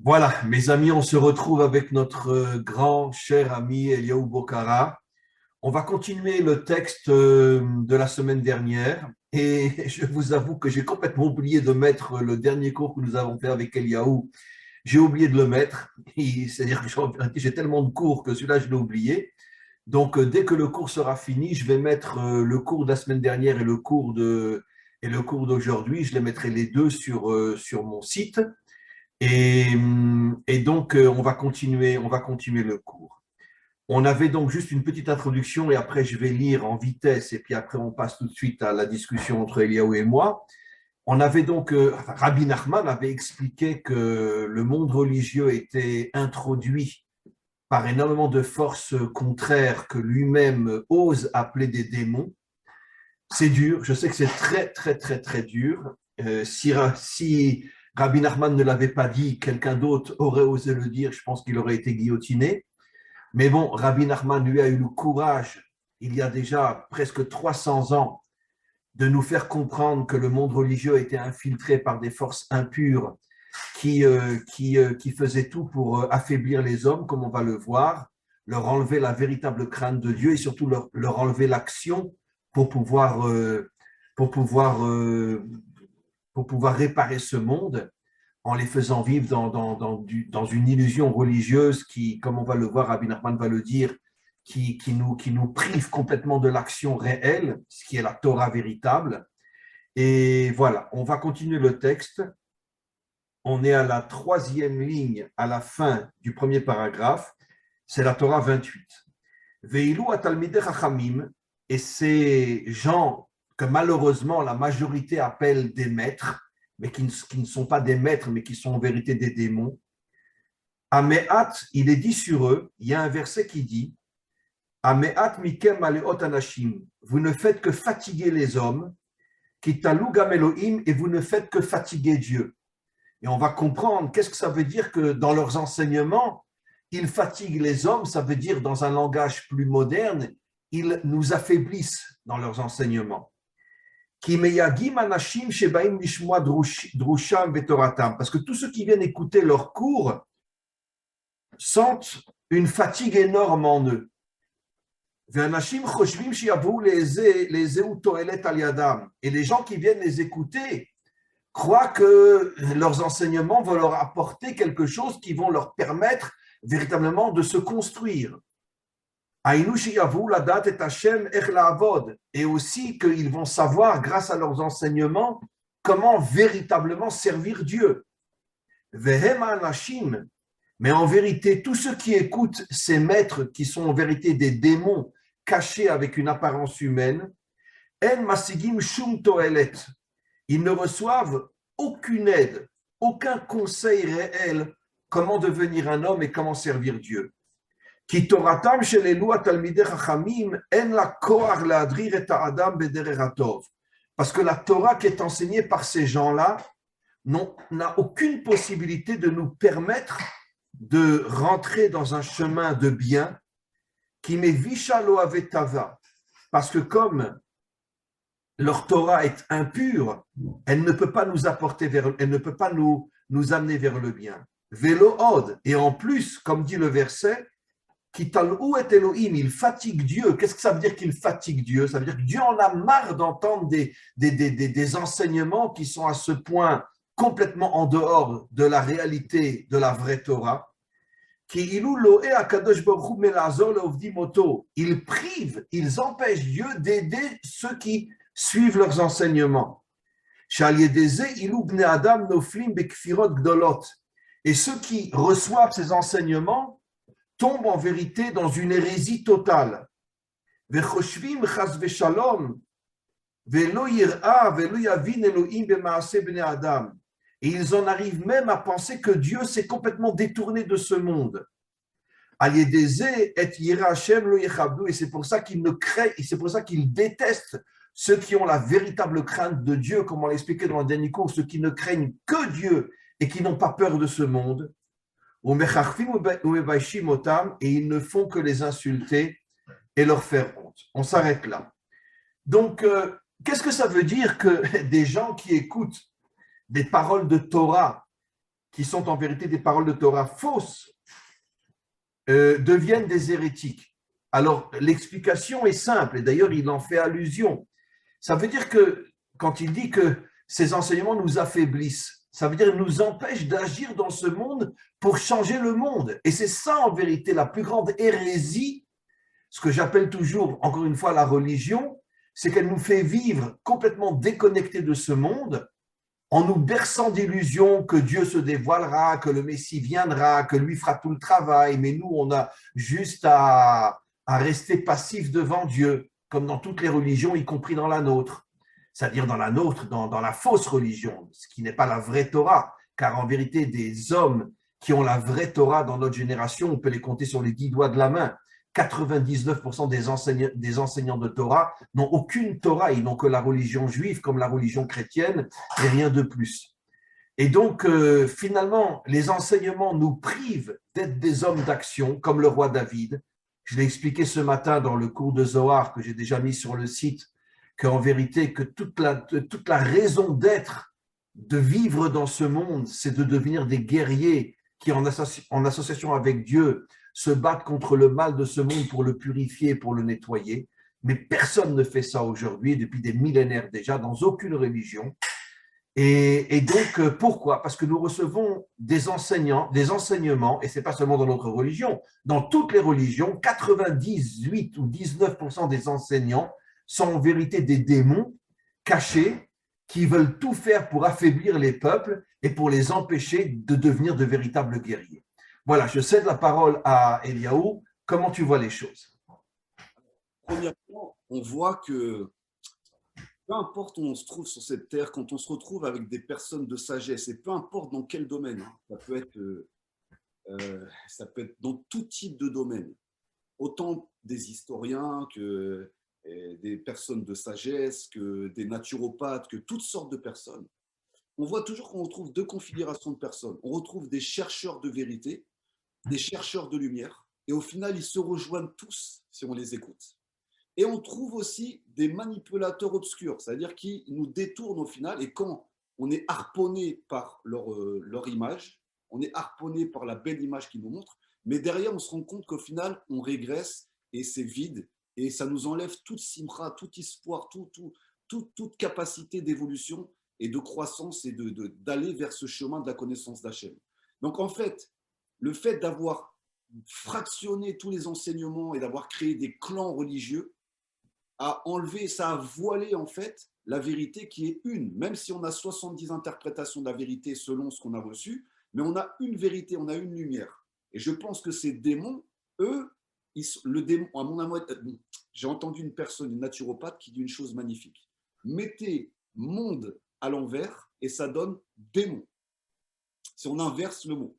Voilà, mes amis, on se retrouve avec notre grand, cher ami Eliaou Bokara. On va continuer le texte de la semaine dernière et je vous avoue que j'ai complètement oublié de mettre le dernier cours que nous avons fait avec Eliaou. J'ai oublié de le mettre. C'est-à-dire que j'ai tellement de cours que celui-là, je l'ai oublié. Donc, dès que le cours sera fini, je vais mettre le cours de la semaine dernière et le cours d'aujourd'hui. Je les mettrai les deux sur mon site. Et donc, on va continuer le cours. On avait donc juste une petite introduction et après, je vais lire en vitesse et puis après, on passe tout de suite à la discussion entre Eliaou et moi. On avait donc, Rabbi Nachman avait expliqué que le monde religieux était introduit par énormément de forces contraires que lui-même ose appeler des démons. C'est dur, je sais que c'est très, très, très, très dur. Si Rabbi Nachman ne l'avait pas dit, quelqu'un d'autre aurait osé le dire, je pense qu'il aurait été guillotiné. Mais bon, Rabbi Nachman, lui, a eu le courage, il y a déjà presque 300 ans, de nous faire comprendre que le monde religieux était infiltré par des forces impures qui faisaient tout pour affaiblir les hommes, comme on va le voir, leur enlever la véritable crainte de Dieu et surtout leur enlever l'action pour pouvoir, euh, pour pouvoir, euh, pour pouvoir réparer ce monde en les faisant vivre dans une illusion religieuse qui, comme on va le voir, Rabbi Nachman va le dire, qui nous prive complètement de l'action réelle, ce qui est la Torah véritable. Et voilà, on va continuer le texte. On est à la troisième ligne, à la fin du premier paragraphe. C'est la Torah 28. Veilou atalmidei chachamim, et ces gens que malheureusement la majorité appelle des maîtres, mais qui ne sont pas des maîtres, mais qui sont en vérité des démons. Ameat, il est dit sur eux, il y a un verset qui dit Ameat mikem aleot anashim, vous ne faites que fatiguer les hommes, kitalou gam Elohim, et vous ne faites que fatiguer Dieu. Et on va comprendre qu'est-ce que ça veut dire que dans leurs enseignements, ils fatiguent les hommes, ça veut dire dans un langage plus moderne, ils nous affaiblissent dans leurs enseignements. Parce que tous ceux qui viennent écouter leurs cours sentent une fatigue énorme en eux. Et les gens qui viennent les écouter croient que leurs enseignements vont leur apporter quelque chose qui vont leur permettre véritablement de se construire. Et aussi qu'ils vont savoir, grâce à leurs enseignements, comment véritablement servir Dieu. Mais en vérité, tous ceux qui écoutent ces maîtres, qui sont en vérité des démons cachés avec une apparence humaine, ils ne reçoivent aucune aide, aucun conseil réel comment devenir un homme et comment servir Dieu. Parce que la Torah qui est enseignée par ces gens-là n'a aucune possibilité de nous permettre de rentrer dans un chemin de bien qui met vishalo avetava. Parce que comme leur Torah est impure, elle ne peut pas nous apporter elle ne peut pas nous amener vers le bien. Velo od, et en plus, comme dit le verset, Kitalou et Elohim, il fatigue Dieu. Qu'est-ce que ça veut dire qu'il fatigue Dieu? Ça veut dire que Dieu en a marre d'entendre des enseignements qui sont à ce point complètement en dehors de la réalité de la vraie Torah. Ils privent, ils empêchent Dieu d'aider ceux qui suivent leurs enseignements. Et ceux qui reçoivent ces enseignements tombent en vérité dans une hérésie totale. Et ils en arrivent même à penser que Dieu s'est complètement détourné de ce monde. Et c'est pour ça qu'ils ne créent, et c'est pour ça qu'ils détestent ceux qui ont la véritable crainte de Dieu, comme on l'a expliqué dans le dernier cours, ceux qui ne craignent que Dieu et qui n'ont pas peur de ce monde. Et ils ne font que les insulter et leur faire honte. On s'arrête là. Donc, qu'est-ce que ça veut dire que des gens qui écoutent des paroles de Torah qui sont en vérité des paroles de Torah fausses, deviennent des hérétiques. Alors, l'explication est simple, et d'ailleurs, il en fait allusion. Ça veut dire que, quand il dit que ces enseignements nous affaiblissent, ça veut dire qu'ils nous empêchent d'agir dans ce monde pour changer le monde. Et c'est ça, en vérité, la plus grande hérésie, ce que j'appelle toujours, encore une fois, la religion, c'est qu'elle nous fait vivre complètement déconnectés de ce monde, en nous berçant d'illusions que Dieu se dévoilera, que le Messie viendra, que lui fera tout le travail, mais nous, on a juste à rester passifs devant Dieu, comme dans toutes les religions, y compris dans la nôtre. C'est-à-dire dans la nôtre, dans la fausse religion, ce qui n'est pas la vraie Torah, car en vérité, des hommes qui ont la vraie Torah dans notre génération, on peut les compter sur les 10 doigts de la main. 99% des enseignants de Torah n'ont aucune Torah, ils n'ont que la religion juive comme la religion chrétienne et rien de plus. Et donc, finalement, les enseignements nous privent d'être des hommes d'action comme le roi David. Je l'ai expliqué ce matin dans le cours de Zohar que j'ai déjà mis sur le site, qu'en vérité, que toute la raison d'être, de vivre dans ce monde, c'est de devenir des guerriers qui, en association avec Dieu, se battent contre le mal de ce monde pour le purifier, pour le nettoyer. Mais personne ne fait ça aujourd'hui, depuis des millénaires déjà, dans aucune religion. Et donc, pourquoi? Parce que nous recevons des enseignements, et ce n'est pas seulement dans notre religion, dans toutes les religions, 98 ou 19% des enseignants sont en vérité des démons cachés qui veulent tout faire pour affaiblir les peuples et pour les empêcher de devenir de véritables guerriers. Voilà, je cède la parole à Eliaou. Comment tu vois les choses? Premièrement, on voit que peu importe où on se trouve sur cette terre, quand on se retrouve avec des personnes de sagesse, et peu importe dans quel domaine, ça peut être dans tout type de domaine, autant des historiens que des personnes de sagesse, que des naturopathes, que toutes sortes de personnes. On voit toujours qu'on retrouve deux configurations de personnes. On retrouve des chercheurs de vérité, des chercheurs de lumière, et au final, ils se rejoignent tous si on les écoute. Et on trouve aussi des manipulateurs obscurs, c'est-à-dire qui nous détournent au final, et quand on est harponné par leur image, on est harponné par la belle image qu'ils nous montrent, mais derrière, on se rend compte qu'au final, on régresse, et c'est vide, et ça nous enlève toute simra, tout espoir, toute capacité d'évolution et de croissance, et d'aller vers ce chemin de la connaissance d'Hachem. Donc en fait, le fait d'avoir fractionné tous les enseignements et d'avoir créé des clans religieux a enlevé, ça a voilé en fait la vérité qui est une, même si on a 70 interprétations de la vérité selon ce qu'on a reçu, mais on a une vérité, on a une lumière. Et je pense que ces démons, eux, le démon, à mon avis, j'ai entendu une personne, une naturopathe, qui dit une chose magnifique. Mettez monde à l'envers et ça donne démon. Si on inverse le mot.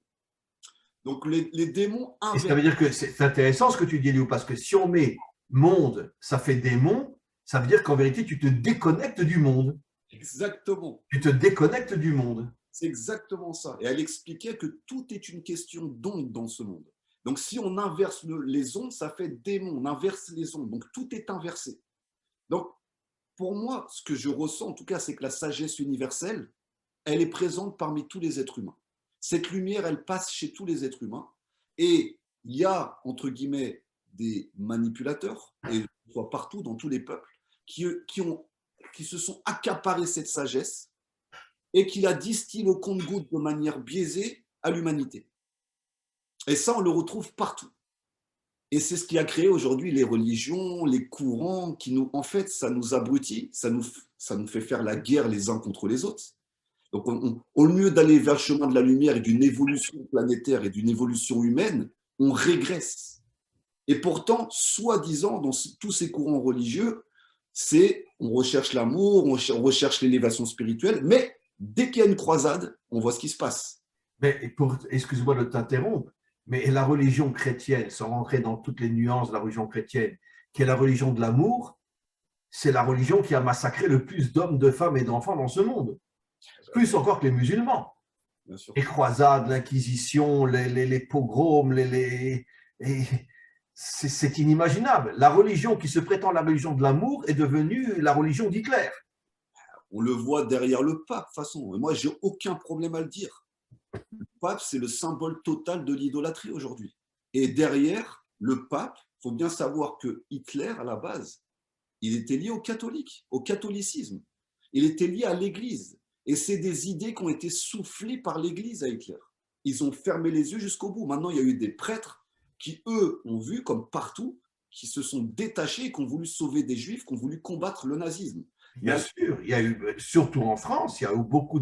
Donc les démons inversent. Et ça veut dire que c'est intéressant ce que tu dis, Léo, parce que si on met monde, ça fait démon, ça veut dire qu'en vérité, tu te déconnectes du monde. Exactement. Tu te déconnectes du monde. C'est exactement ça. Et elle expliquait que tout est une question d'onde dans ce monde. Donc si on inverse les ondes, ça fait démon, on inverse les ondes. Donc tout est inversé. Donc pour moi, ce que je ressens en tout cas, c'est que la sagesse universelle, elle est présente parmi tous les êtres humains. Cette lumière, elle passe chez tous les êtres humains. Et il y a, entre guillemets, des manipulateurs, et soit partout dans tous les peuples, qui se sont accaparés cette sagesse et qui la distillent au compte-gouttes de manière biaisée à l'humanité. Et ça, on le retrouve partout. Et c'est ce qui a créé aujourd'hui les religions, les courants, qui nous, en fait, ça nous abrutit, ça nous fait faire la guerre les uns contre les autres. Donc, au lieu d'aller vers le chemin de la lumière et d'une évolution planétaire et d'une évolution humaine, on régresse. Et pourtant, soi-disant, dans tous ces courants religieux, on recherche l'amour, on recherche l'élévation spirituelle, mais dès qu'il y a une croisade, on voit ce qui se passe. Mais excuse-moi de t'interrompre, mais la religion chrétienne, sans rentrer dans toutes les nuances de la religion chrétienne, qui est la religion de l'amour, c'est la religion qui a massacré le plus d'hommes, de femmes et d'enfants dans ce monde. Plus encore que les musulmans. Les croisades, l'Inquisition, les pogroms, c'est inimaginable. La religion qui se prétend la religion de l'amour est devenue la religion d'Hitler. On le voit derrière le pape, de toute façon. Moi, j'ai aucun problème à le dire. Le pape, c'est le symbole total de l'idolâtrie aujourd'hui. Et derrière le pape, il faut bien savoir que Hitler, à la base, il était lié aux catholiques, au catholicisme. Il était lié à l'Église. Et c'est des idées qui ont été soufflées par l'Église à Hitler. Ils ont fermé les yeux jusqu'au bout. Maintenant, il y a eu des prêtres qui, eux, ont vu, comme partout, qui se sont détachés et qui ont voulu sauver des juifs, qui ont voulu combattre le nazisme. Bien sûr, il y a eu, surtout en France, il y a eu beaucoup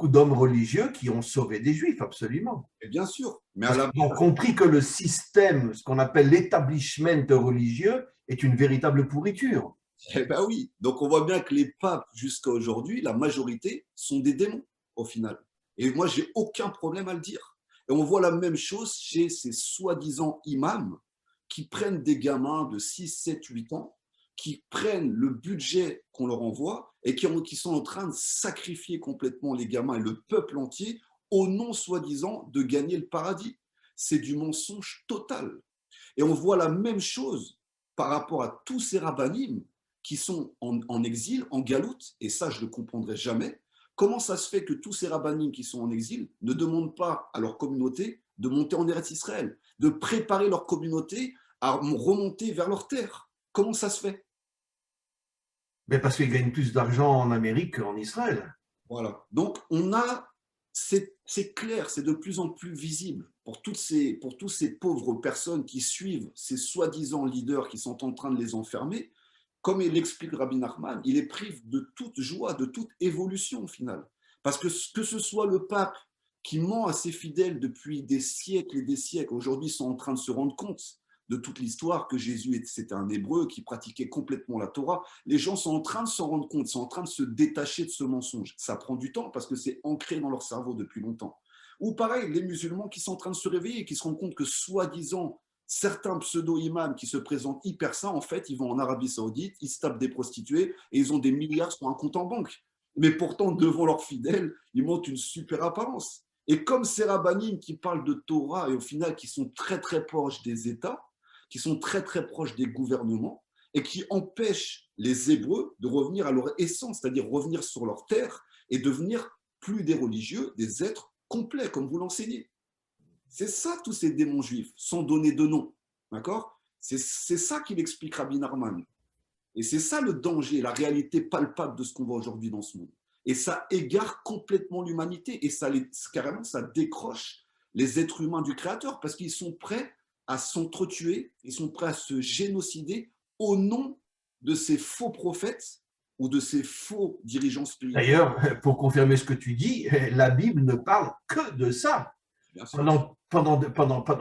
d'hommes religieux qui ont sauvé des juifs, absolument. Et bien sûr, mais à Parce la qu'ils ont compris que le système, ce qu'on appelle l'établissement religieux, est une véritable pourriture. eh ben oui, donc on voit bien que les papes, jusqu'à aujourd'hui, la majorité sont des démons, au final. Et moi, j'ai aucun problème à le dire. Et on voit la même chose chez ces soi-disant imams qui prennent des gamins de 6, 7, 8 ans, qui prennent le budget qu'on leur envoie et qui sont en train de sacrifier complètement les gamins et le peuple entier au nom, soi-disant, de gagner le paradis. C'est du mensonge total. Et on voit la même chose par rapport à tous ces rabbinim qui sont en exil, en galoute, et ça, je ne le comprendrai jamais. Comment ça se fait que tous ces rabbinim qui sont en exil ne demandent pas à leur communauté de monter en Eretz Israël, de préparer leur communauté à remonter vers leur terre? Comment ça se fait? Mais parce qu'ils gagnent plus d'argent en Amérique qu'en Israël. Voilà. Donc, c'est clair, c'est de plus en plus visible pour tous ces pauvres personnes qui suivent ces soi-disant leaders qui sont en train de les enfermer. Comme l'explique Rabbi Nachman, il est privé de toute joie, de toute évolution au final. Parce que ce soit le pape qui ment à ses fidèles depuis des siècles et des siècles, aujourd'hui sont en train de se rendre compte de toute l'histoire que Jésus c'était un hébreu qui pratiquait complètement la Torah. Les gens sont en train de s'en rendre compte, sont en train de se détacher de ce mensonge. Ça prend du temps parce que c'est ancré dans leur cerveau depuis longtemps. Ou pareil, les musulmans qui sont en train de se réveiller et qui se rendent compte que soi-disant certains pseudo-imams qui se présentent hyper sains, en fait, ils vont en Arabie Saoudite, ils se tapent des prostituées et ils ont des milliards sur un compte en banque. Mais pourtant, devant leurs fidèles, ils montrent une super apparence. Et comme ces rabbinim qui parlent de Torah et au final qui sont très très proches des États, qui sont très très proches des gouvernements et qui empêchent les Hébreux de revenir à leur essence, c'est-à-dire revenir sur leur terre et devenir plus des religieux, des êtres complets, comme vous l'enseignez. C'est ça, tous ces démons juifs, sans donner de nom. D'accord? C'est ça qu'il explique Rabbi Nachman. Et c'est ça le danger, la réalité palpable de ce qu'on voit aujourd'hui dans ce monde. Et ça égare complètement l'humanité et carrément, ça décroche les êtres humains du Créateur parce qu'ils sont prêts à s'entretuer, ils sont prêts à se génocider au nom de ces faux prophètes ou de ces faux dirigeants spirituels. D'ailleurs, pour confirmer ce que tu dis, la Bible ne parle que de ça. Bien sûr.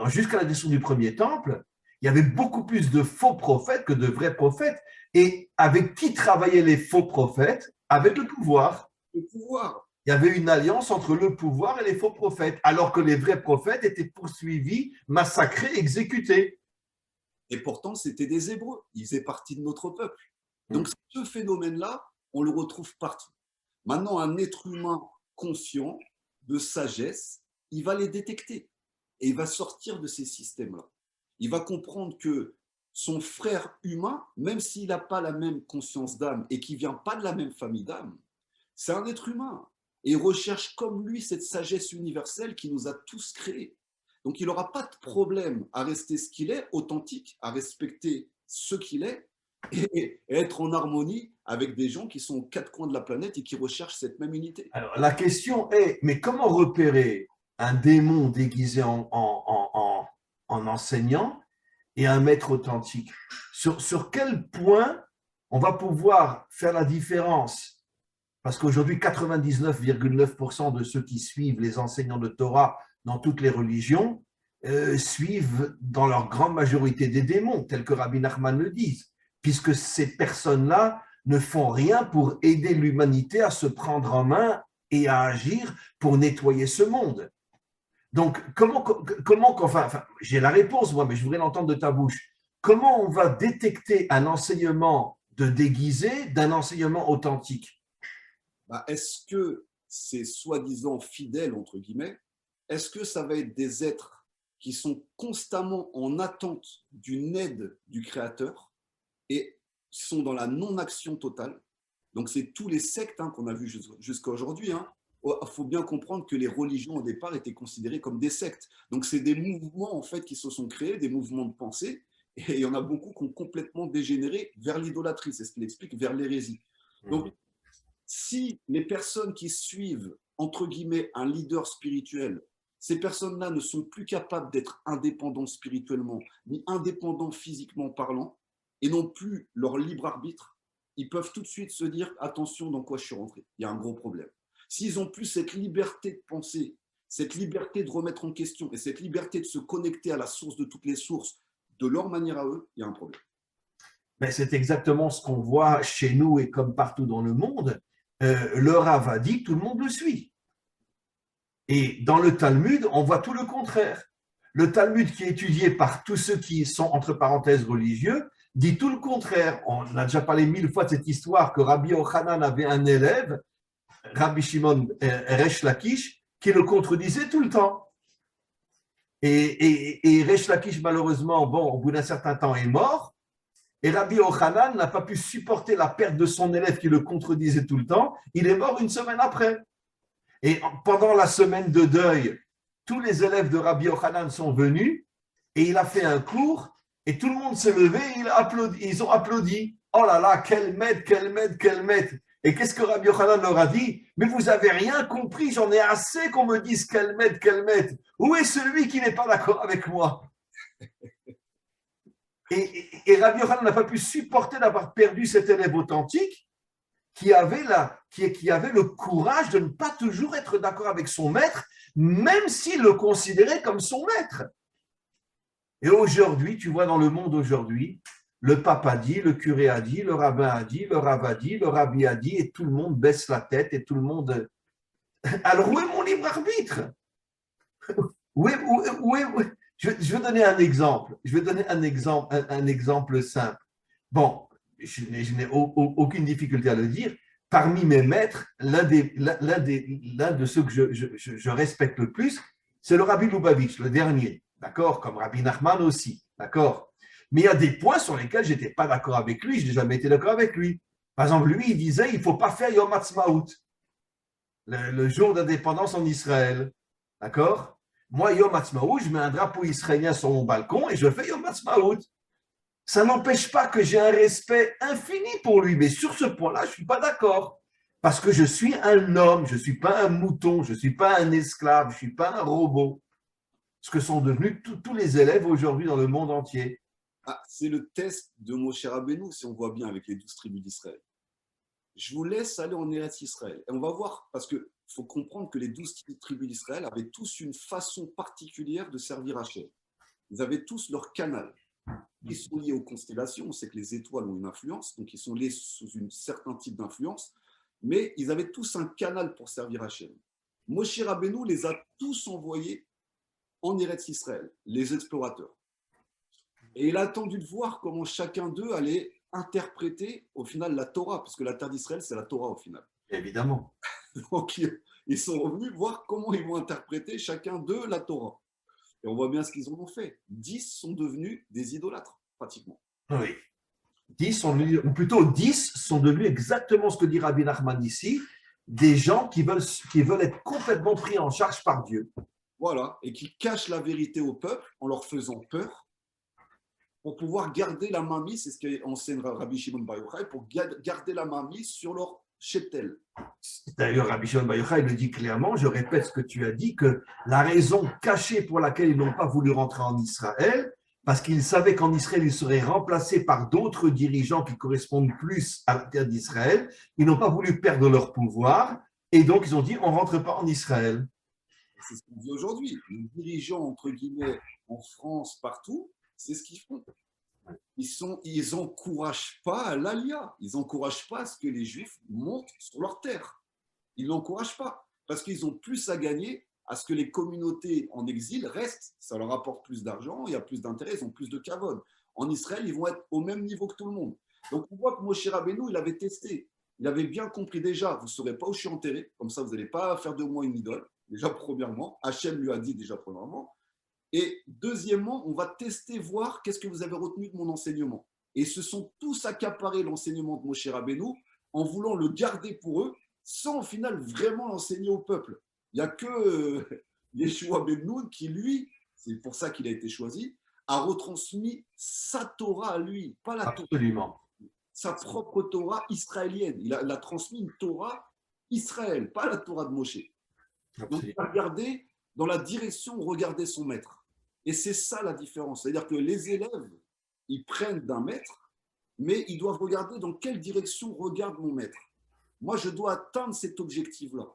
Jusqu'à la destruction du premier temple, il y avait beaucoup plus de faux prophètes que de vrais prophètes. Et avec qui travaillaient les faux prophètes? Avec le pouvoir. Le pouvoir. Il y avait une alliance entre le pouvoir et les faux prophètes, alors que les vrais prophètes étaient poursuivis, massacrés, exécutés. Et pourtant, c'était des Hébreux. Ils faisaient partie de notre peuple. Donc, ce phénomène-là, on le retrouve partout. Maintenant, un être humain conscient, de sagesse, il va les détecter et il va sortir de ces systèmes-là. Il va comprendre que son frère humain, même s'il n'a pas la même conscience d'âme et qui ne vient pas de la même famille d'âme, c'est un être humain. Et il recherche comme lui cette sagesse universelle qui nous a tous créés. Donc il n'aura pas de problème à rester ce qu'il est, authentique, à respecter ce qu'il est et être en harmonie avec des gens qui sont aux quatre coins de la planète et qui recherchent cette même unité. Alors, la question est, mais comment repérer un démon déguisé en enseignant et un maître authentique? Sur quel point on va pouvoir faire la différence? Parce qu'aujourd'hui, 99,9% de ceux qui suivent les enseignants de Torah dans toutes les religions suivent dans leur grande majorité des démons, tels que Rabbi Nachman le dit, puisque ces personnes-là ne font rien pour aider l'humanité à se prendre en main et à agir pour nettoyer ce monde. Donc, enfin, j'ai la réponse, moi, mais je voudrais l'entendre de ta bouche. Comment on va détecter un enseignement de déguisé d'un enseignement authentique? Est-ce que ces soi-disant fidèles, entre guillemets, est-ce que ça va être des êtres qui sont constamment en attente d'une aide du Créateur et sont dans la non-action totale? Donc, c'est tous les sectes qu'on a vus jusqu'à aujourd'hui. faut bien comprendre que les religions au départ étaient considérées comme des sectes. Donc c'est des mouvements en fait qui se sont créés, des mouvements de pensée, et il y en a beaucoup qui ont complètement dégénéré vers l'idolâtrie, c'est ce qu'il explique, vers l'hérésie. Donc si les personnes qui suivent, entre guillemets, un leader spirituel, ces personnes-là ne sont plus capables d'être indépendants spirituellement, ni indépendants physiquement parlant, et non plus leur libre arbitre, ils peuvent tout de suite se dire, attention, dans quoi je suis rentré, il y a un gros problème. S'ils n'ont plus cette liberté de penser, cette liberté de remettre en question, et cette liberté de se connecter à la source de toutes les sources, de leur manière à eux, il y a un problème. Mais c'est exactement ce qu'on voit chez nous et comme partout dans le monde. Le Rav a dit, tout le monde le suit. Et dans le Talmud, on voit tout le contraire. Le Talmud qui est étudié par tous ceux qui sont, entre parenthèses, religieux, dit tout le contraire. On a déjà parlé 1000 fois de cette histoire que Rabbi Yochanan avait un élève, Rabbi Shimon Resh Lakish, qui le contredisait tout le temps. Et Resh Lakish, malheureusement, bon, au bout d'un certain temps, est mort. Et Rabbi Yochanan n'a pas pu supporter la perte de son élève qui le contredisait tout le temps. Il est mort une semaine après. Et pendant la semaine de deuil, tous les élèves de Rabbi Yochanan sont venus et il a fait un cours et tout le monde s'est levé et ils ont applaudi. Oh là là, quel maître, quel maître, quel maître. Et qu'est-ce que Rabbi Yochanan leur a dit? Mais vous n'avez rien compris, j'en ai assez qu'on me dise quel maître, quel maître. Où est celui qui n'est pas d'accord avec moi? Et Rabbi Yochanan n'a pas pu supporter d'avoir perdu cet élève authentique qui avait le courage de ne pas toujours être d'accord avec son maître, même s'il le considérait comme son maître. Et aujourd'hui, tu vois dans le monde aujourd'hui, le pape a dit, le curé a dit, le rabbin a dit, le rav a dit, le rabbi a dit, et tout le monde baisse la tête et tout le monde... Alors où est mon libre arbitre? Je vais donner un exemple. Je vais donner un exemple simple. Bon, je n'ai aucune difficulté à le dire. Parmi mes maîtres, l'un de ceux que je respecte le plus, c'est le Rabbi Lubavitch, le dernier, d'accord, comme Rabbi Nachman aussi, d'accord. Mais il y a des points sur lesquels je n'étais pas d'accord avec lui, je n'ai jamais été d'accord avec lui. Par exemple, lui, il disait il ne faut pas faire Yom Ha'atzmaut, le jour d'indépendance en Israël, d'accord. Moi, Yom Ha'atzmaut, je mets un drapeau israélien sur mon balcon et je fais Yom Ha'atzmaut. Ça n'empêche pas que j'ai un respect infini pour lui, mais sur ce point-là, je ne suis pas d'accord. Parce que je suis un homme, je ne suis pas un mouton, je ne suis pas un esclave, je ne suis pas un robot. Ce que sont devenus tous les élèves aujourd'hui dans le monde entier. Ah, c'est le test de Moshe Rabbeinu, si on voit bien avec les 12 tribus d'Israël. Je vous laisse aller en Eretz Israël. Et on va voir, parce qu'il faut comprendre que les 12 tribus d'Israël avaient tous une façon particulière de servir Hachem. Ils avaient tous leur canal. Ils sont liés aux constellations, on sait que les étoiles ont une influence, donc ils sont liés sous un certain type d'influence, mais ils avaient tous un canal pour servir Hachem. Moshe Rabbeinu les a tous envoyés en Eretz Israël, les explorateurs. Et il a attendu de voir comment chacun d'eux allait interpréter au final la Torah, parce que la terre d'Israël, c'est la Torah au final. Évidemment. Donc ils sont revenus voir comment ils vont interpréter chacun d'eux la Torah. Et on voit bien ce qu'ils en ont fait. 10 sont devenus des idolâtres, pratiquement. Oui. 10 ou plutôt 10 sont devenus exactement ce que dit Rabbi Nachman ici, des gens qui veulent être complètement pris en charge par Dieu. Voilà, et qui cachent la vérité au peuple en leur faisant peur pour pouvoir garder la main mise, c'est ce qu'enseigne Rabbi Shimon Bar Yochai, pour garder la main mise sur leur chétel. D'ailleurs, Rabbi Shimon Bar Yochai le dit clairement, je répète ce que tu as dit, que la raison cachée pour laquelle ils n'ont pas voulu rentrer en Israël, parce qu'ils savaient qu'en Israël, ils seraient remplacés par d'autres dirigeants qui correspondent plus à la terre d'Israël, ils n'ont pas voulu perdre leur pouvoir, et donc ils ont dit, on ne rentre pas en Israël. C'est ce qu'on dit aujourd'hui. Les dirigeants, entre guillemets, en France, partout, c'est ce qu'ils font. Ils n'encouragent pas l'alia. Ils n'encouragent pas à ce que les Juifs montent sur leur terre. Ils n'encouragent pas. Parce qu'ils ont plus à gagner à ce que les communautés en exil restent. Ça leur apporte plus d'argent, il y a plus d'intérêt, ils ont plus de kavod. En Israël, ils vont être au même niveau que tout le monde. Donc on voit que Moshe Rabbeinu, il avait testé. Il avait bien compris déjà, vous ne saurez pas où je suis enterré. Comme ça, vous n'allez pas faire de moi une idole. Déjà, premièrement. Hachem lui a dit déjà, premièrement. Et deuxièmement, on va tester, voir qu'est-ce que vous avez retenu de mon enseignement. Et ils se sont tous accaparés l'enseignement de Moshe Rabbeinu en voulant le garder pour eux sans au final vraiment l'enseigner au peuple. Il n'y a que Yeshua ben Nun qui, lui, c'est pour ça qu'il a été choisi, a retransmis sa Torah à lui, pas la Torah, Absolument. sa propre Torah israélienne. Il a transmis une Torah Israël, pas la Torah de Moshe. Donc, il a regardé dans la direction où regardait son maître. Et c'est ça la différence. C'est-à-dire que les élèves, ils prennent d'un maître, mais ils doivent regarder dans quelle direction regarde mon maître. Moi, je dois atteindre cet objectif-là.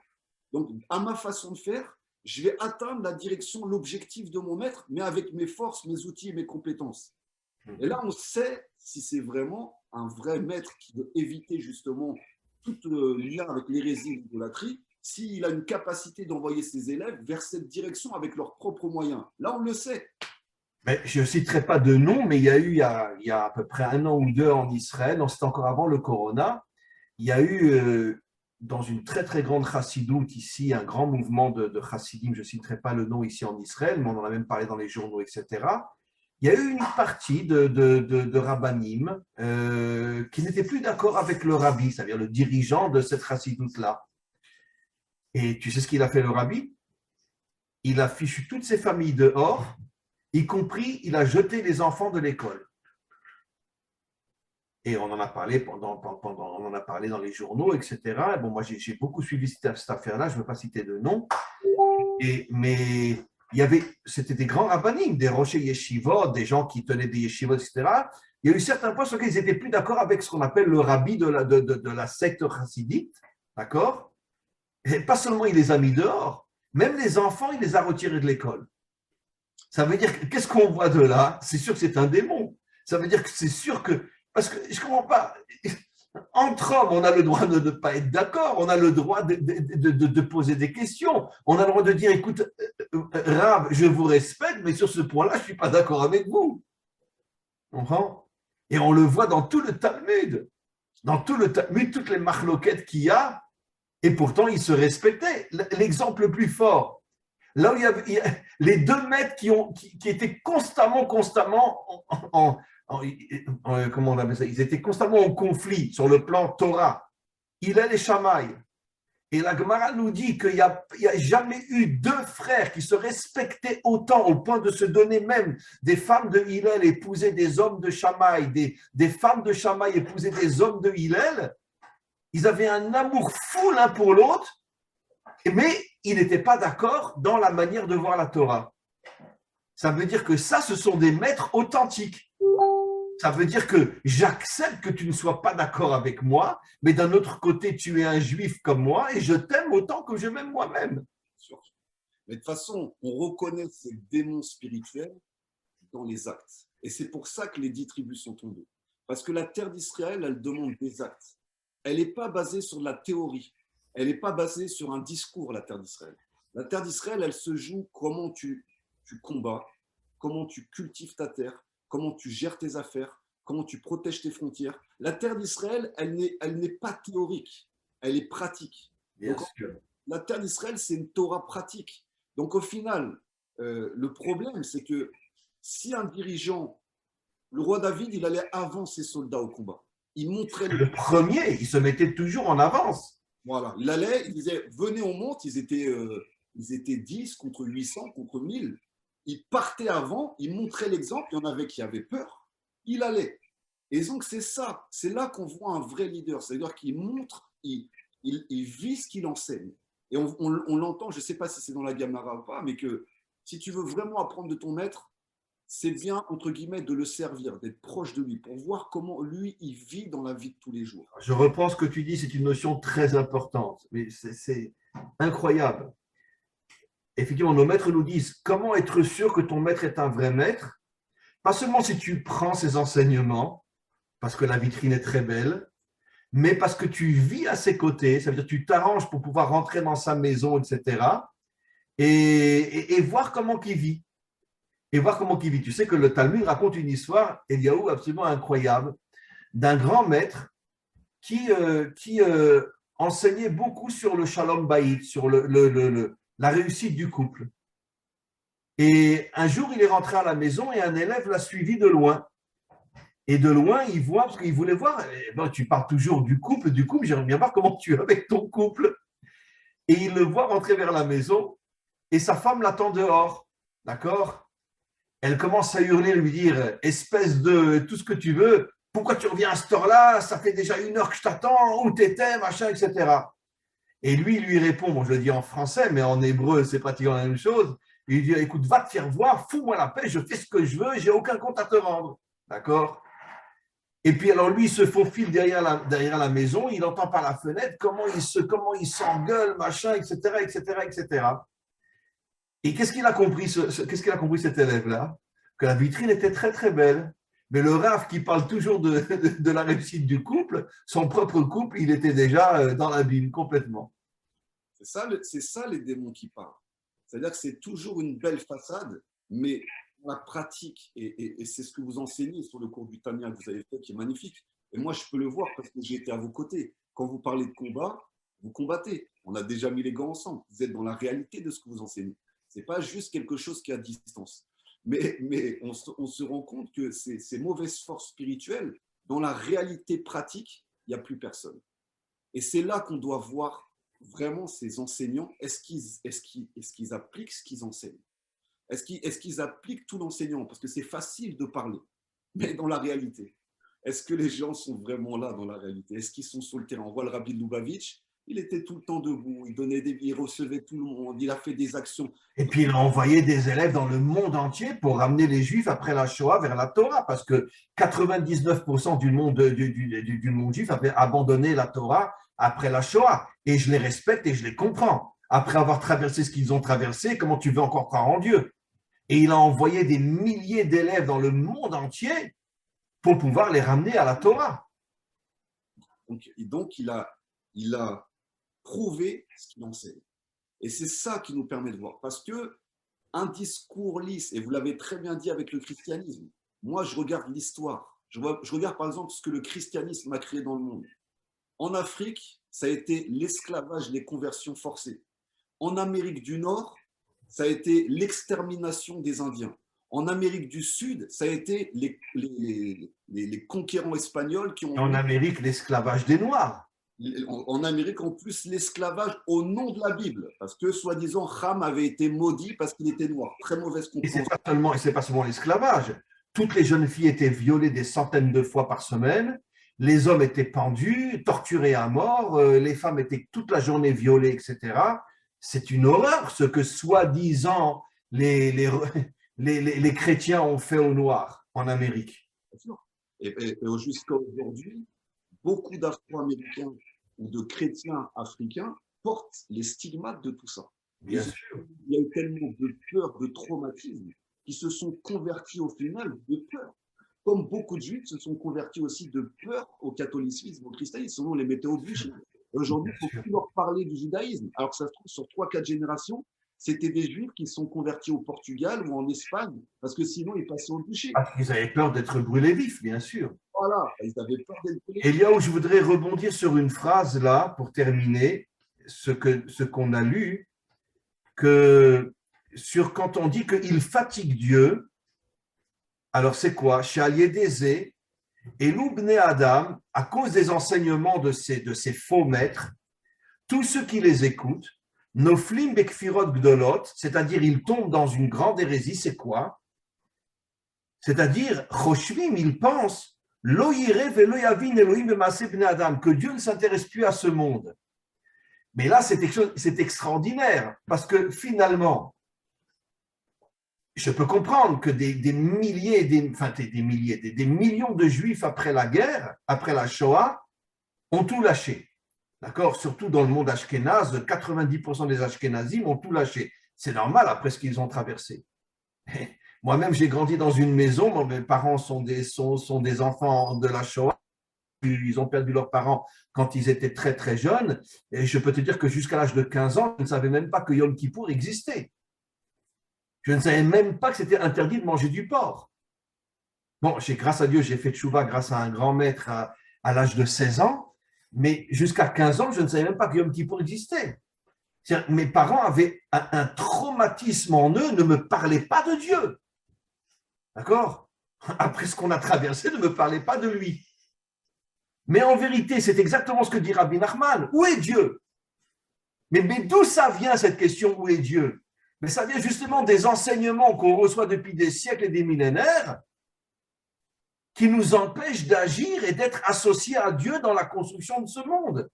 Donc, à ma façon de faire, je vais atteindre la direction, l'objectif de mon maître, mais avec mes forces, mes outils et mes compétences. Et là, on sait si c'est vraiment un vrai maître qui veut éviter justement tout lien avec l'hérésie et l'idolâtrie, s'il a une capacité d'envoyer ses élèves vers cette direction avec leurs propres moyens. Là, on le sait. Mais je ne citerai pas de nom, mais il y a eu, il y a à peu près 1 an ou 2 en Israël, c'était encore avant le corona, il y a eu dans une très très grande chassidoute ici, un grand mouvement de chassidim, je ne citerai pas le nom ici en Israël, mais on en a même parlé dans les journaux, etc. Il y a eu une partie de rabbanim qui n'étaient plus d'accord avec le rabbi, c'est-à-dire le dirigeant de cette chassidoute-là. Et tu sais ce qu'il a fait le rabbi? Il a fichu toutes ses familles dehors, y compris, il a jeté les enfants de l'école. Et on en a parlé on en a parlé dans les journaux, etc. Et bon, moi, j'ai beaucoup suivi cette affaire-là, je ne veux pas citer de nom. Mais c'était des grands rabbinim, des rochers yeshivot, des gens qui tenaient des yeshivot, etc. Il y a eu certains points sur lesquels ils n'étaient plus d'accord avec ce qu'on appelle le rabbi de la secte chassidite, d'accord? Et pas seulement il les a mis dehors, même les enfants, il les a retirés de l'école. Ça veut dire, qu'est-ce qu'on voit de là? C'est sûr que c'est un démon. Ça veut dire que c'est sûr que, parce que je ne comprends pas, entre hommes, on a le droit de ne pas être d'accord, on a le droit de poser des questions, on a le droit de dire, écoute, Rab, je vous respecte, mais sur ce point-là, je ne suis pas d'accord avec vous. On comprend? Et on le voit dans tout le Talmud, toutes les marloquettes qu'il y a, et pourtant, ils se respectaient. L'exemple le plus fort, là où il y avait les 2 maîtres qui étaient constamment comment on appelle ça? Ils étaient constamment en conflit sur le plan Torah. Hillel et Shammai. Et la Gemara nous dit qu'il n'y a jamais eu 2 frères qui se respectaient autant au point de se donner même des femmes de Hillel épouser des hommes de Shammai, des femmes de Shammai épouser des hommes de Hillel. Ils avaient un amour fou l'un pour l'autre, mais ils n'étaient pas d'accord dans la manière de voir la Torah. Ça veut dire que ça, ce sont des maîtres authentiques. Ça veut dire que j'accepte que tu ne sois pas d'accord avec moi, mais d'un autre côté, tu es un juif comme moi et je t'aime autant que je m'aime moi-même. Mais de toute façon, on reconnaît ces démons spirituels dans les actes. Et c'est pour ça que les 10 tribus sont tombées. Parce que la terre d'Israël, elle demande des actes. Elle n'est pas basée sur de la théorie. Elle n'est pas basée sur un discours, la terre d'Israël. La terre d'Israël, elle se joue comment tu combats, comment tu cultives ta terre, comment tu gères tes affaires, comment tu protèges tes frontières. La terre d'Israël, elle n'est pas théorique, elle est pratique. Donc, la terre d'Israël, c'est une Torah pratique. Donc au final, le problème, c'est que si un dirigeant, le roi David, il allait avant ses soldats au combat. Il montrait le premier, il se mettait toujours en avance. Voilà, il allait, il disait, venez, on monte, ils étaient 10 contre 800, contre 1000. Il partait avant, il montrait l'exemple, il y en avait qui avaient peur, il allait. Et donc c'est ça, c'est là qu'on voit un vrai leader, c'est-à-dire qu'il montre, il vit ce qu'il enseigne. Et on l'entend, je ne sais pas si c'est dans la Gemara ou pas, mais que si tu veux vraiment apprendre de ton maître, c'est bien, entre guillemets, de le servir, d'être proche de lui, pour voir comment lui, il vit dans la vie de tous les jours. Je reprends ce que tu dis, c'est une notion très importante, mais c'est incroyable. Effectivement, nos maîtres nous disent comment être sûr que ton maître est un vrai maître, pas seulement si tu prends ses enseignements, parce que la vitrine est très belle, mais parce que tu vis à ses côtés, ça veut dire que tu t'arranges pour pouvoir rentrer dans sa maison, etc., et voir comment il vit. Et voir comment il vit. Tu sais que le Talmud raconte une histoire, Eliaou, absolument incroyable, d'un grand maître qui enseignait beaucoup sur le shalom bayit, sur la réussite du couple. Et un jour, il est rentré à la maison et un élève l'a suivi de loin. Et de loin, il voit, parce qu'il voulait voir, bon, tu parles toujours du couple, j'aimerais bien voir comment tu es avec ton couple. Et il le voit rentrer vers la maison et sa femme l'attend dehors. D'accord? Elle commence à hurler, lui dire, espèce de tout ce que tu veux, pourquoi tu reviens à cette heure-là? Ça fait déjà 1 heure que je t'attends, où t'étais, machin, etc. Et lui, il lui répond, bon, je le dis en français, mais en hébreu, c'est pratiquement la même chose. Il dit, écoute, va te faire voir, fous-moi la paix, je fais ce que je veux, j'ai aucun compte à te rendre. D'accord? Et puis alors lui, il se faufile derrière la maison, il entend par la fenêtre comment il s'engueule, machin, etc., etc., etc. Et qu'est-ce qu'il a compris, qu'est-ce qu'il a compris cet élève-là? Que la vitrine était très très belle. Mais le Rav qui parle toujours de la réussite du couple, son propre couple, il était déjà dans l'abîme complètement. C'est ça les démons qui parlent. C'est-à-dire que c'est toujours une belle façade, mais la pratique, et c'est ce que vous enseignez sur le cours du Tania que vous avez fait, qui est magnifique. Et moi, je peux le voir parce que j'ai été à vos côtés. Quand vous parlez de combat, vous combattez. On a déjà mis les gants ensemble. Vous êtes dans la réalité de ce que vous enseignez. Ce n'est pas juste quelque chose qui est à distance. Mais on se rend compte que ces mauvaises forces spirituelles, dans la réalité pratique, il n'y a plus personne. Et c'est là qu'on doit voir vraiment ces enseignants. Est-ce qu'ils appliquent ce qu'ils enseignent? Est-ce qu'ils appliquent tout l'enseignement? Parce que c'est facile de parler, mais dans la réalité, est-ce que les gens sont vraiment là dans la réalité? Est-ce qu'ils sont sur le terrain? On voit le Rabbi de Lubavitch, il était tout le temps debout, il recevait tout le monde, il a fait des actions. Et puis il a envoyé des élèves dans le monde entier pour ramener les Juifs après la Shoah vers la Torah, parce que 99% du monde juif avait abandonné la Torah après la Shoah. Et je les respecte et je les comprends. Après avoir traversé ce qu'ils ont traversé, comment tu veux encore croire en Dieu? Et il a envoyé des milliers d'élèves dans le monde entier pour pouvoir les ramener à la Torah. Donc il a prouvé ce qu'il enseigne. Et c'est ça qui nous permet de voir. Parce que un discours lisse, et vous l'avez très bien dit avec le christianisme, moi je regarde l'histoire. Je regarde par exemple ce que le christianisme a créé dans le monde. En Afrique, ça a été l'esclavage, les conversions forcées. En Amérique du Nord, ça a été l'extermination des Indiens. En Amérique du Sud, ça a été les conquérants espagnols qui ont… En Amérique, l'esclavage des Noirs. En Amérique, en plus, l'esclavage au nom de la Bible. Parce que, soi-disant, Ham avait été maudit parce qu'il était noir. Très mauvaise compréhension. Et ce n'est pas seulement l'esclavage. Toutes les jeunes filles étaient violées des centaines de fois par semaine. Les hommes étaient pendus, torturés à mort. Les femmes étaient toute la journée violées, etc. C'est une horreur ce que, soi-disant, les chrétiens ont fait aux Noirs en Amérique. Et jusqu'à aujourd'hui, beaucoup d'Afro-Américains ou de chrétiens africains portent les stigmates de tout ça. Bien sûr. Il y a eu tellement de peur, de traumatisme, qui se sont convertis au final de peur. Comme beaucoup de juifs se sont convertis aussi de peur au catholicisme, au christianisme, sinon on les mettait au bûcher. Aujourd'hui, il ne faut plus leur parler du judaïsme. Alors que ça se trouve, sur 3-4 générations, c'était des juifs qui se sont convertis au Portugal ou en Espagne, parce que sinon, ils passaient au bûcher. Parce qu'ils avaient peur d'être brûlés vifs, bien sûr. Voilà, ils avaient peur d'être brûlés. Et là où je voudrais rebondir sur une phrase là, pour terminer, ce qu'on a lu, que quand on dit qu'il fatigue Dieu, alors c'est quoi? Chez Aliédézé et l'Oubné Adam, à cause des enseignements de ces faux maîtres, tous ceux qui les écoutent, Noflim Bekfirot Gdolot, c'est-à-dire ils tombent dans une grande hérésie, c'est quoi? C'est-à-dire, Choshvim, ils pensent, Lo yire velo yavin Elohim b'maaseh bnei Adam, que Dieu ne s'intéresse plus à ce monde. Mais là, c'est extraordinaire, parce que finalement, je peux comprendre que des millions de Juifs après la guerre, après la Shoah, ont tout lâché. D'accord? Surtout dans le monde ashkénaze, 90% des ashkénazim ont tout lâché. C'est normal après ce qu'ils ont traversé. Moi-même, j'ai grandi dans une maison, mes parents sont des enfants de la Shoah. Ils ont perdu leurs parents quand ils étaient très, très jeunes. Et je peux te dire que jusqu'à l'âge de 15 ans, je ne savais même pas que Yom Kippour existait. Je ne savais même pas que c'était interdit de manger du porc. Bon, grâce à Dieu, j'ai fait tchouva grâce à un grand maître à l'âge de 16 ans, mais jusqu'à 15 ans, je ne savais même pas que Yom Kippour existait. Mes parents avaient un traumatisme en eux, ne me parlaient pas de Dieu. D'accord? après ce qu'on a traversé, ne me parlez pas de lui. Mais en vérité, c'est exactement ce que dit Rabbi Nachman. Où est Dieu? Mais d'où ça vient cette question, où est Dieu? Mais ça vient justement des enseignements qu'on reçoit depuis des siècles et des millénaires qui nous empêchent d'agir et d'être associés à Dieu dans la construction de ce monde.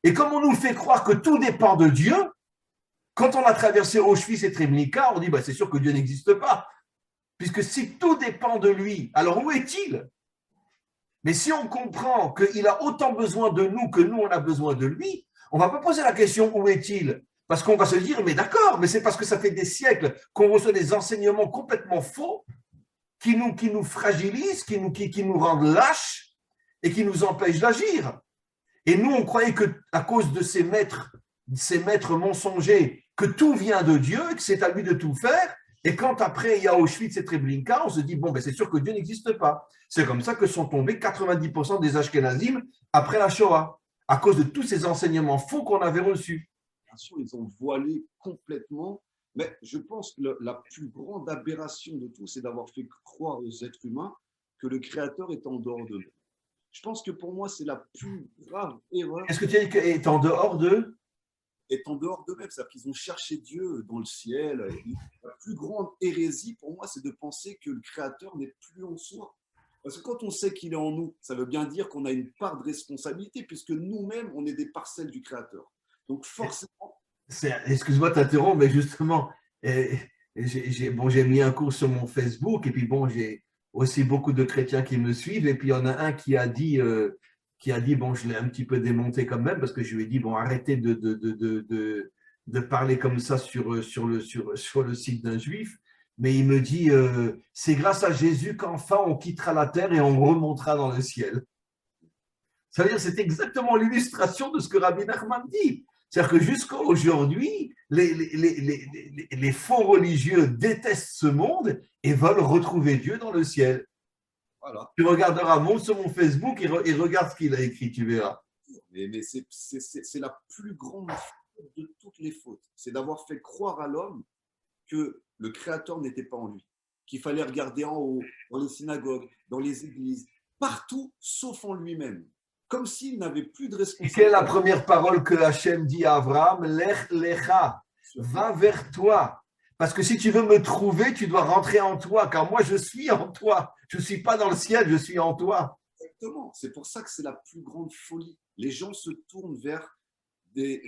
Et comme on nous fait croire que tout dépend de Dieu, quand on a traversé Auschwitz et Treblinka, on dit c'est sûr que Dieu n'existe pas. Puisque si tout dépend de lui, alors où est-il? Mais si on comprend qu'il a autant besoin de nous que nous, on a besoin de lui, on ne va pas poser la question où est-il? Parce qu'on va se dire, mais d'accord, mais c'est parce que ça fait des siècles qu'on reçoit des enseignements complètement faux qui nous fragilisent, qui nous rendent lâches et qui nous empêchent d'agir. Et nous, on croyait qu'à cause de ces maîtres mensongers, que tout vient de Dieu, que c'est à lui de tout faire. Et quand après il y a Auschwitz et Treblinka, on se dit, c'est sûr que Dieu n'existe pas. C'est comme ça que sont tombés 90% des Ashkénazim après la Shoah, à cause de tous ces enseignements faux qu'on avait reçus. Bien sûr, ils ont voilé complètement, mais je pense que la plus grande aberration de tout, c'est d'avoir fait croire aux êtres humains que le Créateur est en dehors d'eux. Je pense que pour moi, c'est la plus grave erreur. Est-ce que tu as dit qu'il est en dehors d'eux? Est en dehors d'eux-mêmes, c'est-à-dire qu'ils ont cherché Dieu dans le ciel. La plus grande hérésie, pour moi, c'est de penser que le Créateur n'est plus en soi. Parce que quand on sait qu'il est en nous, ça veut bien dire qu'on a une part de responsabilité, puisque nous-mêmes, on est des parcelles du Créateur. Donc forcément… Excuse-moi de t'interrompre, mais justement, j'ai mis un cours sur mon Facebook, et puis j'ai aussi beaucoup de chrétiens qui me suivent, et puis il y en a un qui a dit… je l'ai un petit peu démonté quand même, parce que je lui ai dit, arrêtez de parler comme ça sur le site d'un juif. Mais il me dit, c'est grâce à Jésus qu'enfin on quittera la terre et on remontera dans le ciel. Ça veut dire, c'est exactement l'illustration de ce que Rabbi Nachman dit. C'est-à-dire que jusqu'à aujourd'hui, les faux religieux détestent ce monde et veulent retrouver Dieu dans le ciel. Voilà. Tu regarderas, monte sur mon Facebook et regarde ce qu'il a écrit, tu verras. Mais c'est la plus grande faute de toutes les fautes. C'est d'avoir fait croire à l'homme que le Créateur n'était pas en lui, qu'il fallait regarder en haut, dans les synagogues, dans les églises, partout, sauf en lui-même. Comme s'il n'avait plus de responsabilité. Quelle est la première parole que Hachem dit à Abraham? Lech lecha, va vers toi. Parce que si tu veux me trouver, tu dois rentrer en toi, car moi je suis en toi. Je ne suis pas dans le ciel, je suis en toi. Exactement. C'est pour ça que c'est la plus grande folie. Les gens se tournent vers des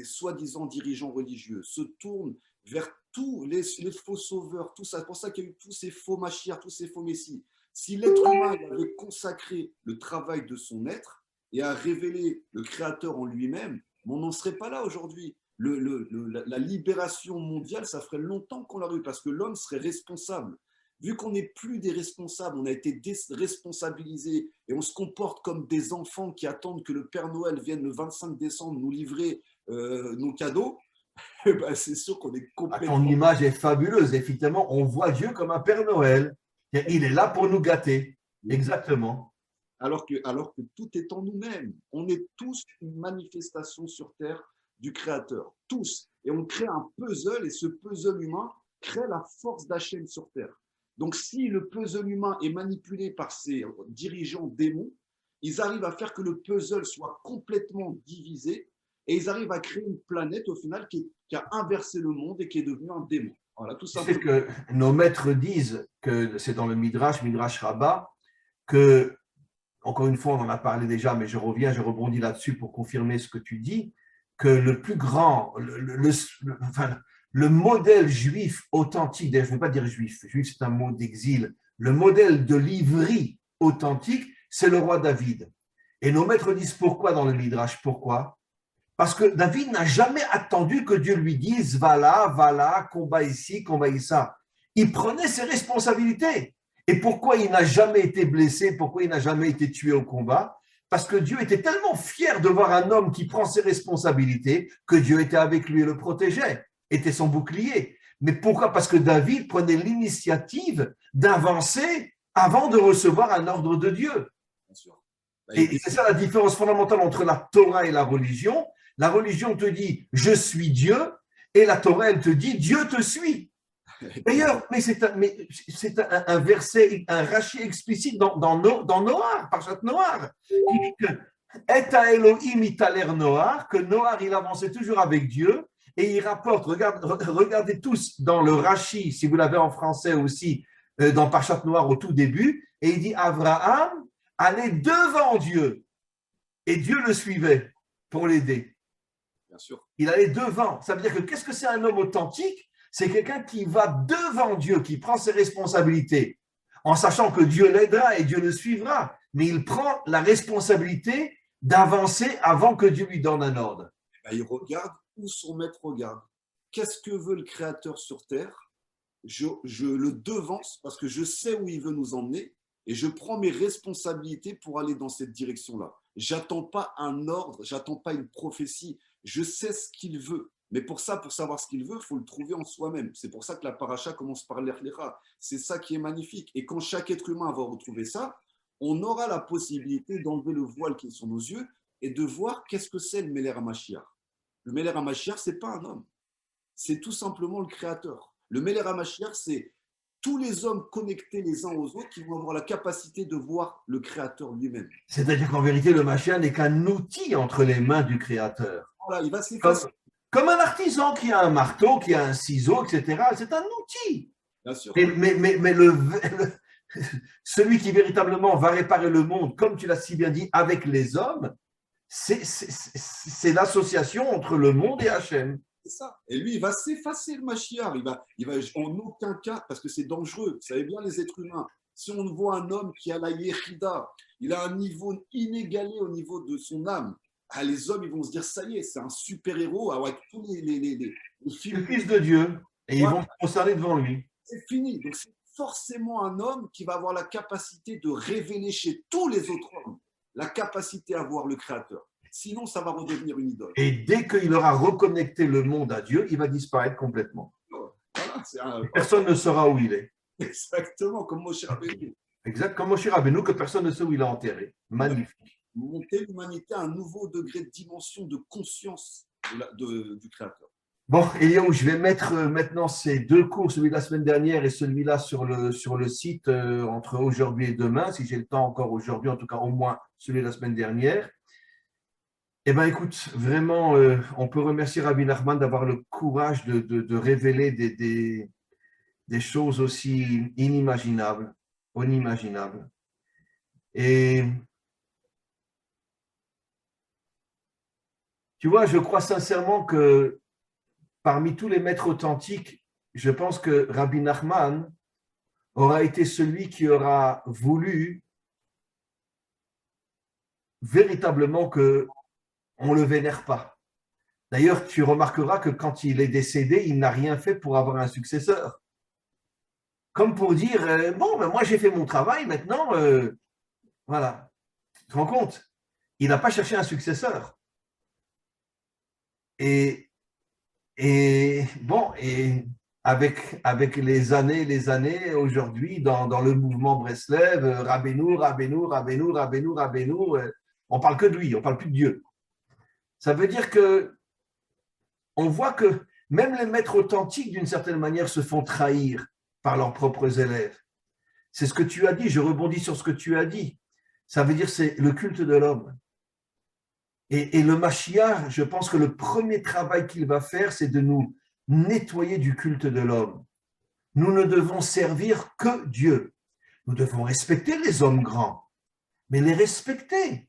soi-disant dirigeants religieux, se tournent vers tous les faux sauveurs, tout ça. C'est pour ça qu'il y a eu tous ces faux Mashiach, tous ces faux messies. Si l'être humain avait consacré le travail de son être et a révélé le Créateur en lui-même, on n'en serait pas là aujourd'hui. La libération mondiale, ça ferait longtemps qu'on l'aurait eu parce que l'homme serait responsable. Vu qu'on n'est plus des responsables, on a été déresponsabilisés et on se comporte comme des enfants qui attendent que le Père Noël vienne le 25 décembre nous livrer nos cadeaux, c'est sûr qu'on est complètement… Ton image est fabuleuse. Effectivement, on voit Dieu comme un Père Noël. Il est là pour nous gâter. Exactement. Alors que tout est en nous-mêmes. On est tous une manifestation sur Terre du Créateur. Tous. Et on crée un puzzle et ce puzzle humain crée la force d'Hachem sur Terre. Donc, si le puzzle humain est manipulé par ces dirigeants démons, ils arrivent à faire que le puzzle soit complètement divisé et ils arrivent à créer une planète au final qui a inversé le monde et qui est devenue un démon. Voilà, tout simplement. C'est que nos maîtres disent que c'est dans le Midrash Rabbah, que, encore une fois, on en a parlé déjà, mais je rebondis là-dessus pour confirmer ce que tu dis, que le plus grand, le modèle juif authentique, je ne veux pas dire juif c'est un mot d'exil, le modèle de l'ivri authentique, c'est le roi David. Et nos maîtres disent pourquoi dans le Midrash? Pourquoi? Parce que David n'a jamais attendu que Dieu lui dise va là, combat ici, combat ça. Il prenait ses responsabilités. Et pourquoi il n'a jamais été blessé? Pourquoi il n'a jamais été tué au combat? Parce que Dieu était tellement fier de voir un homme qui prend ses responsabilités que Dieu était avec lui et le protégeait, était son bouclier. Mais pourquoi? Parce que David prenait l'initiative d'avancer avant de recevoir un ordre de Dieu. Bien sûr. Et c'est ça la différence fondamentale entre la Torah et la religion. La religion te dit « je suis Dieu » et la Torah, elle te dit « Dieu te suit ». D'ailleurs, mais c'est un verset, un rachi explicite dans Noir, Parchat Noir, qui dit que Et à Elohim italer Noar, que Noar il avançait toujours avec Dieu, et il rapporte, regardez tous dans le Rashi, si vous l'avez en français aussi, dans Parchat Noir au tout début, et il dit Abraham allait devant Dieu, et Dieu le suivait pour l'aider. Bien sûr. Il allait devant. Ça veut dire que qu'est-ce que c'est un homme authentique? C'est quelqu'un qui va devant Dieu, qui prend ses responsabilités, en sachant que Dieu l'aidera et Dieu le suivra, mais il prend la responsabilité d'avancer avant que Dieu lui donne un ordre. Il regarde où son maître regarde. Qu'est-ce que veut le Créateur sur terre? Je le devance parce que je sais où il veut nous emmener et je prends mes responsabilités pour aller dans cette direction-là. J'attends pas un ordre, j'attends pas une prophétie. Je sais ce qu'il veut. Mais pour ça, pour savoir ce qu'il veut, il faut le trouver en soi-même. C'est pour ça que la paracha commence par l'Echlecha. C'est ça qui est magnifique. Et quand chaque être humain va retrouver ça, on aura la possibilité d'enlever le voile qui est sur nos yeux et de voir qu'est-ce que c'est le Meler HaMashiach. Le Meler HaMashiach, ce n'est pas un homme. C'est tout simplement le Créateur. Le Meler HaMashiach, c'est tous les hommes connectés les uns aux autres qui vont avoir la capacité de voir le Créateur lui-même. C'est-à-dire qu'en vérité, le Mashiach n'est qu'un outil entre les mains du Créateur. Voilà, il va s'effacer. Comme un artisan qui a un marteau, qui a un ciseau, etc. C'est un outil. Bien sûr. Mais celui qui véritablement va réparer le monde, comme tu l'as si bien dit, avec les hommes, c'est l'association entre le monde et Hachem. C'est ça. Et lui, il va s'effacer, le Mashiach. Il va en aucun cas, parce que c'est dangereux. Vous savez bien, les êtres humains, si on voit un homme qui a la Yechida, il a un niveau inégalé au niveau de son âme, les hommes, ils vont se dire, ça y est, c'est un super-héros avec tous les films. Le Fils de Dieu. Et ils vont se concerner devant lui. C'est fini. Donc, c'est forcément un homme qui va avoir la capacité de révéler chez tous les autres hommes la capacité à voir le Créateur. Sinon, ça va redevenir une idole. Et dès qu'il aura reconnecté le monde à Dieu, il va disparaître complètement. Voilà, personne ne saura où il est. Exactement, comme Moshe Rabbeinu. Exact, comme Moshe Rabbeinu, que personne ne sait où il est enterré. Magnifique. Monter l'humanité à un nouveau degré de dimension, de conscience du Créateur. Bon, Eliaou, je vais mettre maintenant ces deux cours, celui de la semaine dernière et celui-là sur le site entre aujourd'hui et demain, si j'ai le temps encore aujourd'hui, en tout cas au moins celui de la semaine dernière. Eh bien, écoute, vraiment, on peut remercier Rabbi Nachman d'avoir le courage de révéler des choses aussi inimaginables. Et tu vois, je crois sincèrement que parmi tous les maîtres authentiques, je pense que Rabbi Nachman aura été celui qui aura voulu véritablement qu'on ne le vénère pas. D'ailleurs, tu remarqueras que quand il est décédé, il n'a rien fait pour avoir un successeur. Comme pour dire, bon, ben moi j'ai fait mon travail, maintenant, voilà. Tu te rends compte? Il n'a pas cherché un successeur. Et bon, et avec les années, aujourd'hui, dans le mouvement Breslev, Rabbeinu, on parle que de lui, on ne parle plus de Dieu. Ça veut dire que on voit que même les maîtres authentiques, d'une certaine manière, se font trahir par leurs propres élèves. C'est ce que tu as dit, je rebondis sur ce que tu as dit. Ça veut dire que c'est le culte de l'homme. Et le Mashiach, je pense que le premier travail qu'il va faire, c'est de nous nettoyer du culte de l'homme. Nous ne devons servir que Dieu. Nous devons respecter les hommes grands, mais les respecter.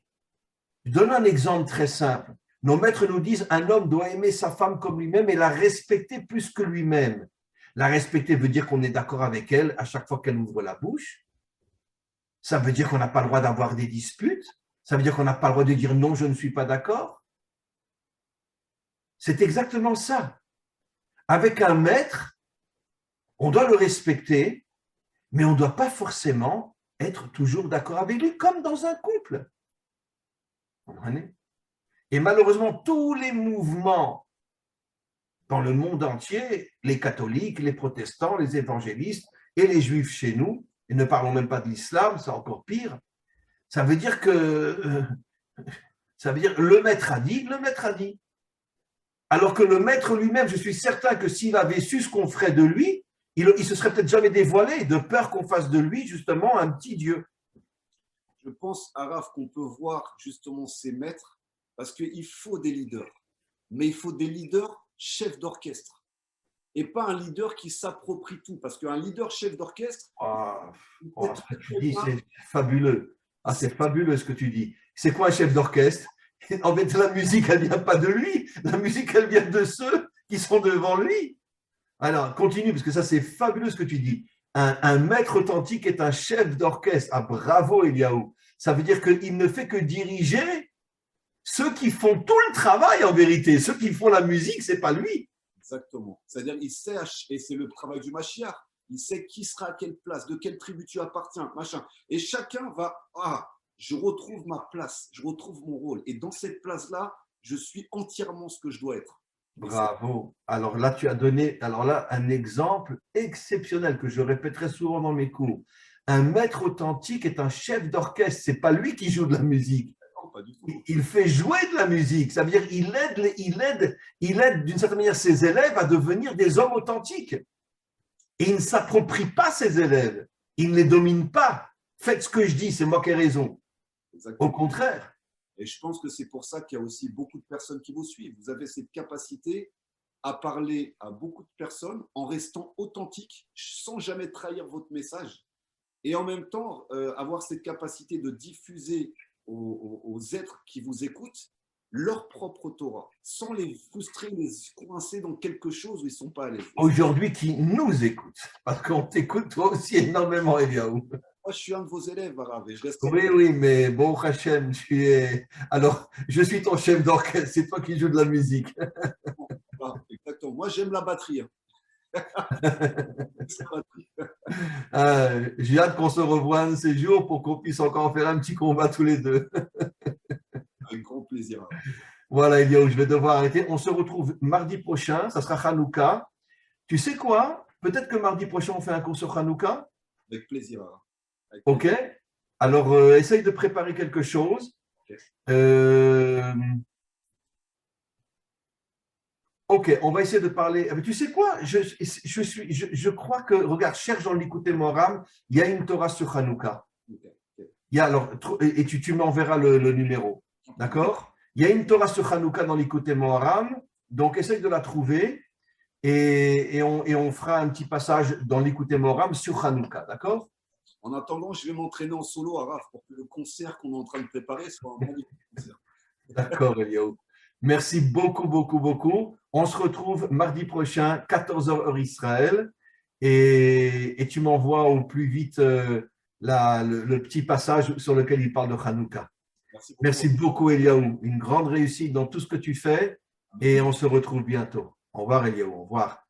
Je donne un exemple très simple. Nos maîtres nous disent un homme doit aimer sa femme comme lui-même et la respecter plus que lui-même. La respecter veut dire qu'on est d'accord avec elle à chaque fois qu'elle ouvre la bouche. Ça veut dire qu'on n'a pas le droit d'avoir des disputes. Ça veut dire qu'on n'a pas le droit de dire non, je ne suis pas d'accord. C'est exactement ça. Avec un maître, on doit le respecter, mais on ne doit pas forcément être toujours d'accord avec lui, comme dans un couple. Vous comprenez? Et malheureusement, tous les mouvements dans le monde entier, les catholiques, les protestants, les évangélistes et les juifs chez nous, et ne parlons même pas de l'islam, c'est encore pire, ça veut dire que le maître a dit, le maître a dit. Alors que le maître lui-même, je suis certain que s'il avait su ce qu'on ferait de lui, il se serait peut-être jamais dévoilé de peur qu'on fasse de lui justement un petit Dieu. Je pense, Araf, qu'on peut voir justement ces maîtres parce qu'il faut des leaders. Mais il faut des leaders chefs d'orchestre et pas un leader qui s'approprie tout. Parce qu'un leader chef d'orchestre, Ce que tu dis, c'est fabuleux. C'est fabuleux ce que tu dis. C'est quoi un chef d'orchestre? En fait, la musique, elle ne vient pas de lui. La musique, elle vient de ceux qui sont devant lui. Alors, continue, parce que ça, c'est fabuleux ce que tu dis. Un maître authentique est un chef d'orchestre. Ah, bravo, Eliaou. Ça veut dire qu'il ne fait que diriger ceux qui font tout le travail, en vérité. Ceux qui font la musique, ce n'est pas lui. Exactement. C'est-à-dire, il sait, et c'est le travail du Mashiach, il sait qui sera à quelle place, de quelle tribu tu appartiens, machin. Et chacun va, je retrouve ma place, je retrouve mon rôle. Et dans cette place-là, je suis entièrement ce que je dois être. Bravo. Alors là, tu as donné un exemple exceptionnel que je répéterai souvent dans mes cours. Un maître authentique est un chef d'orchestre. Ce n'est pas lui qui joue de la musique. Non, pas du tout. Il fait jouer de la musique. Ça veut dire qu'il aide d'une certaine manière ses élèves à devenir des hommes authentiques. Et il ne s'approprie pas ses élèves. Il ne les domine pas. Faites ce que je dis, c'est moi qui ai raison. Exactement. Au contraire. Et je pense que c'est pour ça qu'il y a aussi beaucoup de personnes qui vous suivent. Vous avez cette capacité à parler à beaucoup de personnes en restant authentique, sans jamais trahir votre message. Et en même temps, avoir cette capacité de diffuser aux êtres qui vous écoutent leur propre Torah, sans les frustrer, les coincer dans quelque chose où ils ne sont pas à l'aise. Aujourd'hui, qui nous écoute, parce qu'on t'écoute toi aussi énormément, Eliaou. Moi, je suis un de vos élèves, Arabe, et je reste. Oui, mais bon, Hachem, alors, je suis ton chef d'orchestre, c'est toi qui joues de la musique. Exactement. Moi, j'aime la batterie. J'ai hâte qu'on se revoie un de ces jours pour qu'on puisse encore faire un petit combat tous les deux. Avec grand plaisir. Voilà, Eliaou, je vais devoir arrêter. On se retrouve mardi prochain, ça sera Hanouka. Tu sais quoi? Peut-être que mardi prochain, on fait un cours sur Hanouka. Avec plaisir. Ok. Alors, essaye de préparer quelque chose. Ok, on va essayer de parler. Mais tu sais quoi? Je crois que, regarde, cherche dans l'Écouter Moram, il y a une Torah sur Hanouka. Il y a, alors, et tu m'enverras le numéro. D'accord? Il y a une Torah sur Hanouka dans l'Écouter Moram, donc essaye de la trouver et on fera un petit passage dans l'Écouter Moram sur Hanouka. D'accord? En attendant, je vais m'entraîner en solo à Raf pour que le concert qu'on est en train de préparer soit un magnifique concert. D'accord, Eliaou. Merci beaucoup, beaucoup, beaucoup. On se retrouve mardi prochain, 14h heure Israël. Et tu m'envoies au plus vite le petit passage sur lequel il parle de Hanouka. Merci beaucoup, Eliaou. Une grande réussite dans tout ce que tu fais. Et on se retrouve bientôt. Au revoir, Eliaou. Au revoir.